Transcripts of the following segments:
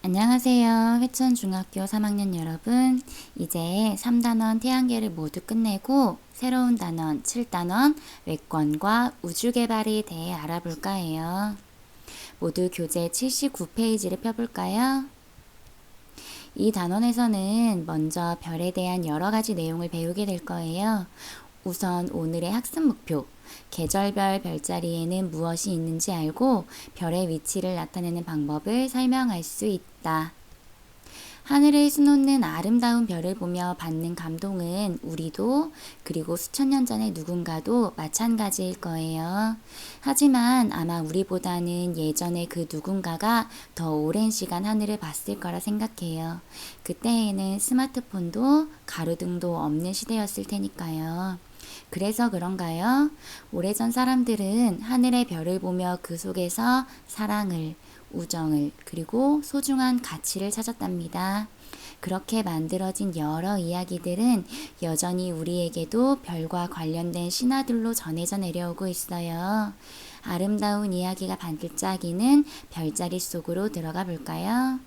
안녕하세요. 회천중학교 3학년 여러분. 이제 3단원 태양계를 모두 끝내고 새로운 단원 7단원 외권과 우주개발에 대해 알아볼까 해요. 모두 교재 79페이지를 펴볼까요? 이 단원에서는 먼저 별에 대한 여러 가지 내용을 배우게 될 거예요. 우선 오늘의 학습 목표, 계절별 별자리에는 무엇이 있는지 알고 별의 위치를 나타내는 방법을 설명할 수 있다. 하늘에 수놓는 아름다운 별을 보며 받는 감동은 우리도 그리고 수천 년 전의 누군가도 마찬가지일 거예요. 하지만 아마 우리보다는 예전에 그 누군가가 더 오랜 시간 하늘을 봤을 거라 생각해요. 그때에는 스마트폰도 가로등도 없는 시대였을 테니까요. 그래서 그런가요? 오래전 사람들은 하늘의 별을 보며 그 속에서 사랑을, 우정을, 그리고 소중한 가치를 찾았답니다. 그렇게 만들어진 여러 이야기들은 여전히 우리에게도 별과 관련된 신화들로 전해져 내려오고 있어요. 아름다운 이야기가 반짝이는 별자리 속으로 들어가 볼까요?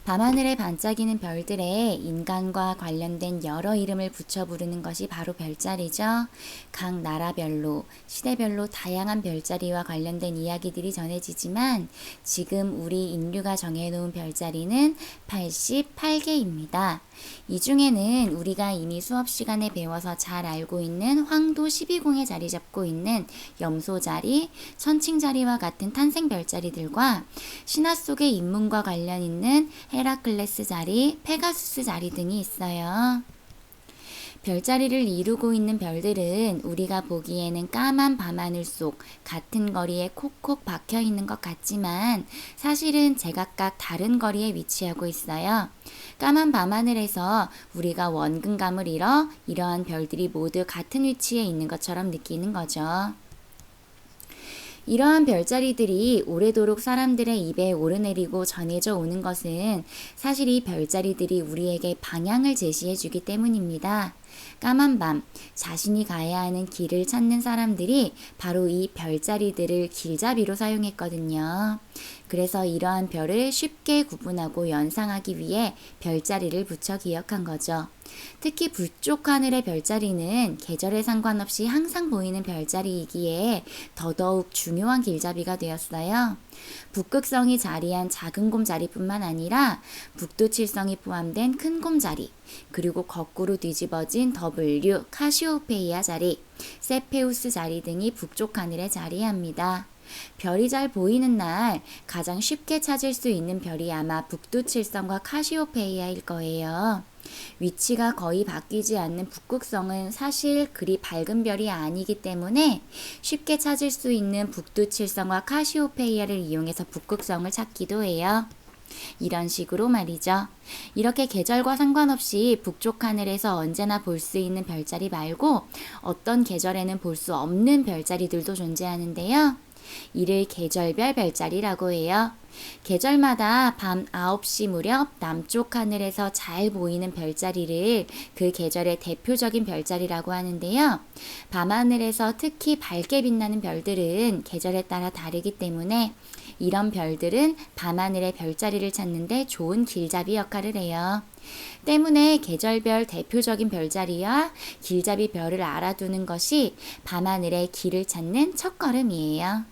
밤하늘에 반짝이는 별들에 인간과 관련된 여러 이름을 붙여 부르는 것이 바로 별자리죠. 각 나라별로, 시대별로 다양한 별자리와 관련된 이야기들이 전해지지만 지금 우리 인류가 정해놓은 별자리는 88개입니다. 이 중에는 우리가 이미 수업 시간에 배워서 잘 알고 있는 황도 12궁에 자리 잡고 있는 염소자리, 천칭자리와 같은 탄생 별자리들과 신화 속의 인문과 관련 있는 헤라클레스 자리, 페가수스 자리 등이 있어요. 별자리를 이루고 있는 별들은 우리가 보기에는 까만 밤하늘 속 같은 거리에 콕콕 박혀 있는 것 같지만 사실은 제각각 다른 거리에 위치하고 있어요. 까만 밤하늘에서 우리가 원근감을 잃어 이러한 별들이 모두 같은 위치에 있는 것처럼 느끼는 거죠. 이러한 별자리들이 오래도록 사람들의 입에 오르내리고 전해져 오는 것은 사실 이 별자리들이 우리에게 방향을 제시해 주기 때문입니다. 까만 밤, 자신이 가야 하는 길을 찾는 사람들이 바로 이 별자리들을 길잡이로 사용했거든요. 그래서 이러한 별을 쉽게 구분하고 연상하기 위해 별자리를 붙여 기억한 거죠. 특히 북쪽 하늘의 별자리는 계절에 상관없이 항상 보이는 별자리이기에 더더욱 중요한 길잡이가 되었어요. 북극성이 자리한 작은 곰자리뿐만 아니라 북두칠성이 포함된 큰 곰자리, 그리고 거꾸로 뒤집어진 W, 카시오페이아 자리, 세페우스 자리 등이 북쪽 하늘에 자리합니다. 별이 잘 보이는 날 가장 쉽게 찾을 수 있는 별이 아마 북두칠성과 카시오페이아일 거예요. 위치가 거의 바뀌지 않는 북극성은 사실 그리 밝은 별이 아니기 때문에 쉽게 찾을 수 있는 북두칠성과 카시오페이아를 이용해서 북극성을 찾기도 해요. 이런 식으로 말이죠. 이렇게 계절과 상관없이 북쪽 하늘에서 언제나 볼 수 있는 별자리 말고 어떤 계절에는 볼 수 없는 별자리들도 존재하는데요. 이를 계절별 별자리라고 해요. 계절마다 밤 9시 무렵 남쪽 하늘에서 잘 보이는 별자리를 그 계절의 대표적인 별자리라고 하는데요. 밤하늘에서 특히 밝게 빛나는 별들은 계절에 따라 다르기 때문에 이런 별들은 밤하늘의 별자리를 찾는데 좋은 길잡이 역할을 해요. 때문에 계절별 대표적인 별자리와 길잡이 별을 알아두는 것이 밤하늘의 길을 찾는 첫걸음이에요.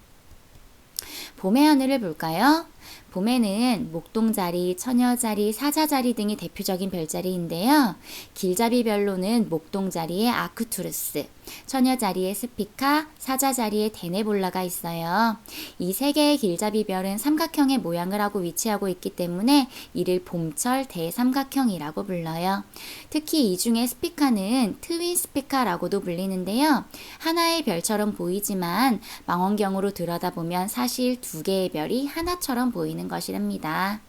봄의 하늘을 볼까요? 봄에는 목동자리, 처녀자리, 사자자리 등이 대표적인 별자리인데요. 길잡이별로는 목동자리에 아크투루스, 처녀자리에 스피카, 사자자리에 데네볼라가 있어요. 이 세 개의 길잡이별은 삼각형의 모양을 하고 위치하고 있기 때문에 이를 봄철 대삼각형이라고 불러요. 특히 이 중에 스피카는 트윈 스피카라고도 불리는데요. 하나의 별처럼 보이지만 망원경으로 들여다보면 사실 두 개의 별이 하나처럼 보이는 것이랍니다.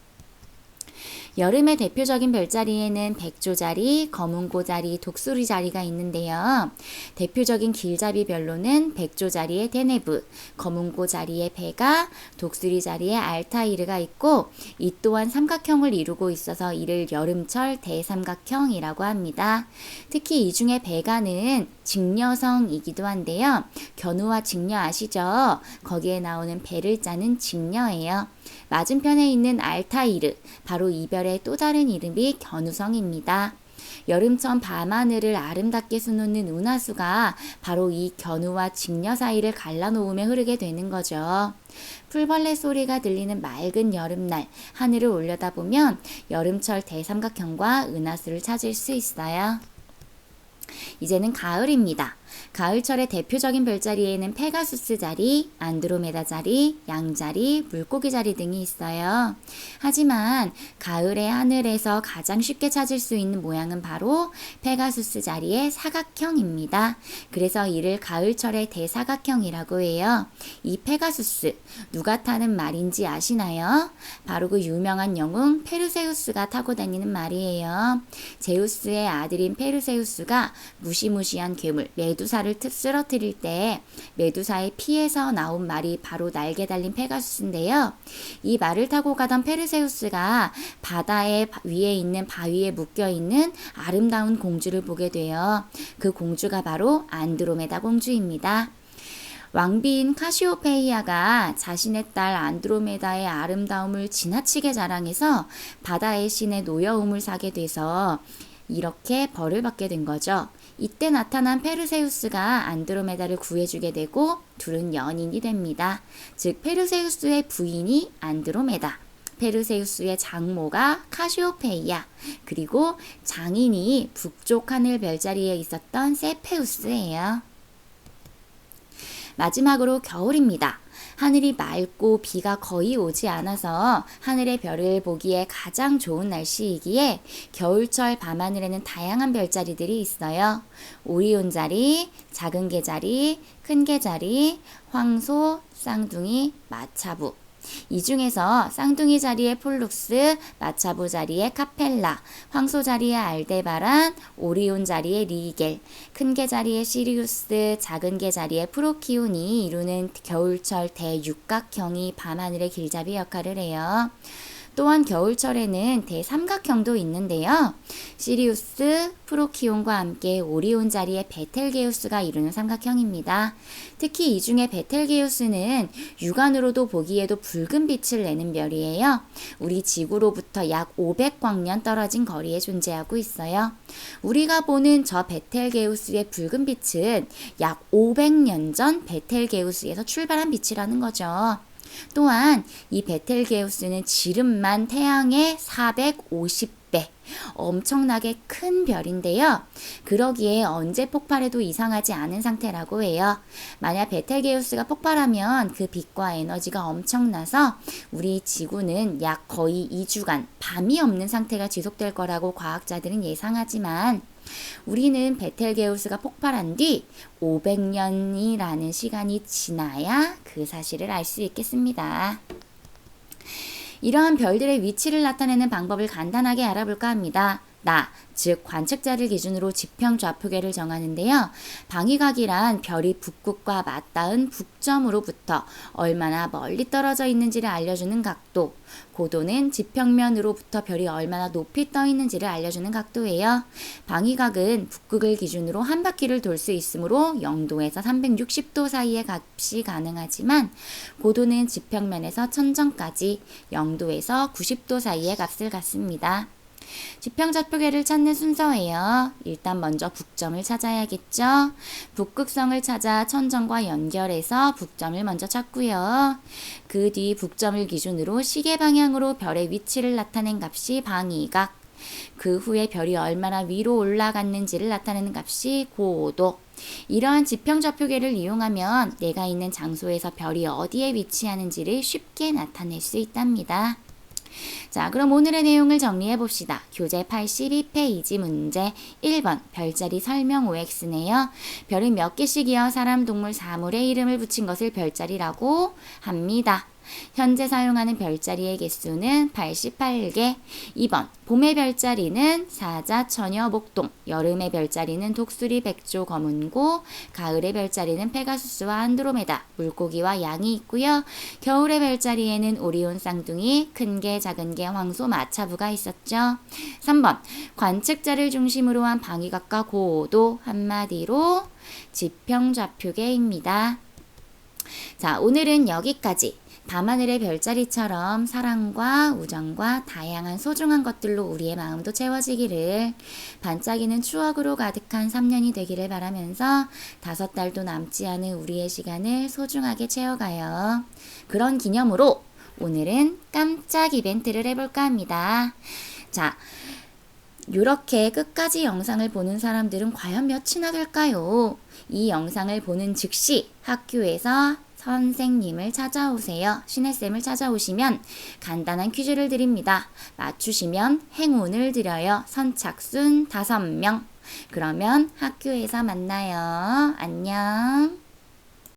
여름의 대표적인 별자리에는 백조자리, 검은고자리, 독수리자리가 있는데요. 대표적인 길잡이별로는 백조자리에 데네브, 검은고자리에 베가, 독수리자리에 알타이르가 있고 이 또한 삼각형을 이루고 있어서 이를 여름철 대삼각형이라고 합니다. 특히 이 중에 베가는 직녀성이기도 한데요. 견우와 직녀 아시죠? 거기에 나오는 배를 짜는 직녀예요. 맞은편에 있는 알타이르, 바로 이별의 또 다른 이름이 견우성입니다. 여름천 밤하늘을 아름답게 수놓는 운하수가 바로 이 견우와 직녀 사이를 갈라놓으며 흐르게 되는 거죠. 풀벌레 소리가 들리는 맑은 여름날, 하늘을 올려다보면 여름철 대삼각형과 은하수를 찾을 수 있어요. 이제는 가을입니다. 가을철의 대표적인 별자리에는 페가수스 자리, 안드로메다 자리, 양자리, 물고기 자리 등이 있어요. 하지만 가을의 하늘에서 가장 쉽게 찾을 수 있는 모양은 바로 페가수스 자리의 사각형입니다. 그래서 이를 가을철의 대사각형이라고 해요. 이 페가수스, 누가 타는 말인지 아시나요? 바로 그 유명한 영웅 페르세우스가 타고 다니는 말이에요. 제우스의 아들인 페르세우스가 무시무시한 괴물 메두사를 쓰러뜨릴 때 메두사의 피에서 나온 말이 바로 날개 달린 페가수스인데요. 이 말을 타고 가던 페르세우스가 바다의 위에 있는 바위에 묶여있는 아름다운 공주를 보게 돼요. 그 공주가 바로 안드로메다 공주입니다. 왕비인 카시오페이아가 자신의 딸 안드로메다의 아름다움을 지나치게 자랑해서 바다의 신의 노여움을 사게 돼서 이렇게 벌을 받게 된 거죠. 이때 나타난 페르세우스가 안드로메다를 구해주게 되고 둘은 연인이 됩니다. 즉 페르세우스의 부인이 안드로메다, 페르세우스의 장모가 카시오페이아, 그리고 장인이 북쪽 하늘 별자리에 있었던 세페우스예요. 마지막으로 겨울입니다. 하늘이 맑고 비가 거의 오지 않아서 하늘의 별을 보기에 가장 좋은 날씨이기에 겨울철 밤하늘에는 다양한 별자리들이 있어요. 오리온 자리, 작은 개자리, 큰 개자리, 황소, 쌍둥이, 마차부. 이 중에서 쌍둥이 자리의 폴룩스, 마차부 자리의 카펠라, 황소 자리의 알데바란, 오리온 자리의 리겔, 큰 개 자리의 시리우스, 작은 개 자리의 프로키온이 이루는 겨울철 대육각형이 밤하늘의 길잡이 역할을 해요. 또한 겨울철에는 대삼각형도 있는데요. 시리우스, 프로키온과 함께 오리온 자리의 베텔게우스가 이루는 삼각형입니다. 특히 이 중에 베텔게우스는 육안으로도 보기에도 붉은 빛을 내는 별이에요. 우리 지구로부터 약 500광년 떨어진 거리에 존재하고 있어요. 우리가 보는 저 베텔게우스의 붉은 빛은 약 500년 전 베텔게우스에서 출발한 빛이라는 거죠. 또한 이 베텔게우스는 지름만 태양의 450배, 엄청나게 큰 별인데요. 그러기에 언제 폭발해도 이상하지 않은 상태라고 해요. 만약 베텔게우스가 폭발하면 그 빛과 에너지가 엄청나서 우리 지구는 약 거의 2주간 밤이 없는 상태가 지속될 거라고 과학자들은 예상하지만 우리는 베텔게우스가 폭발한 뒤 500년이라는 시간이 지나야 그 사실을 알 수 있겠습니다. 이러한 별들의 위치를 나타내는 방법을 간단하게 알아볼까 합니다. 즉 관측자를 기준으로 지평 좌표계를 정하는데요. 방위각이란 별이 북극과 맞닿은 북점으로부터 얼마나 멀리 떨어져 있는지를 알려주는 각도, 고도는 지평면으로부터 별이 얼마나 높이 떠 있는지를 알려주는 각도예요. 방위각은 북극을 기준으로 한 바퀴를 돌 수 있으므로 0도에서 360도 사이의 값이 가능하지만 고도는 지평면에서 천정까지 0도에서 90도 사이의 값을 갖습니다. 지평좌표계를 찾는 순서예요. 일단 먼저 북점을 찾아야겠죠. 북극성을 찾아 천정과 연결해서 북점을 먼저 찾고요. 그 뒤 북점을 기준으로 시계 방향으로 별의 위치를 나타낸 값이 방위각, 그 후에 별이 얼마나 위로 올라갔는지를 나타내는 값이 고도. 이러한 지평좌표계를 이용하면 내가 있는 장소에서 별이 어디에 위치하는지를 쉽게 나타낼 수 있답니다. 자, 그럼 오늘의 내용을 정리해 봅시다. 교재 82페이지 문제 1번 별자리 설명 OX네요. 별은 몇 개씩이어 사람, 동물, 사물의 이름을 붙인 것을 별자리라고 합니다. 현재 사용하는 별자리의 개수는 88개. 2번 봄의 별자리는 사자, 처녀, 목동, 여름의 별자리는 독수리, 백조, 거문고, 가을의 별자리는 페가수스와 안드로메다, 물고기와 양이 있고요. 겨울의 별자리에는 오리온, 쌍둥이, 큰 개, 작은 개, 황소, 마차부가 있었죠. 3번 관측자를 중심으로 한 방위각과 고도, 한마디로 지평좌표계입니다. 자, 오늘은 여기까지. 밤하늘의 별자리처럼 사랑과 우정과 다양한 소중한 것들로 우리의 마음도 채워지기를, 반짝이는 추억으로 가득한 3년이 되기를 바라면서 5달도 남지 않은 우리의 시간을 소중하게 채워가요. 그런 기념으로 오늘은 깜짝 이벤트를 해볼까 합니다. 자, 이렇게 끝까지 영상을 보는 사람들은 과연 몇이나 될까요? 이 영상을 보는 즉시 학교에서 선생님을 찾아오세요. 신혜쌤을 찾아오시면 간단한 퀴즈를 드립니다. 맞추시면 행운을 드려요. 선착순 5명. 그러면 학교에서 만나요. 안녕.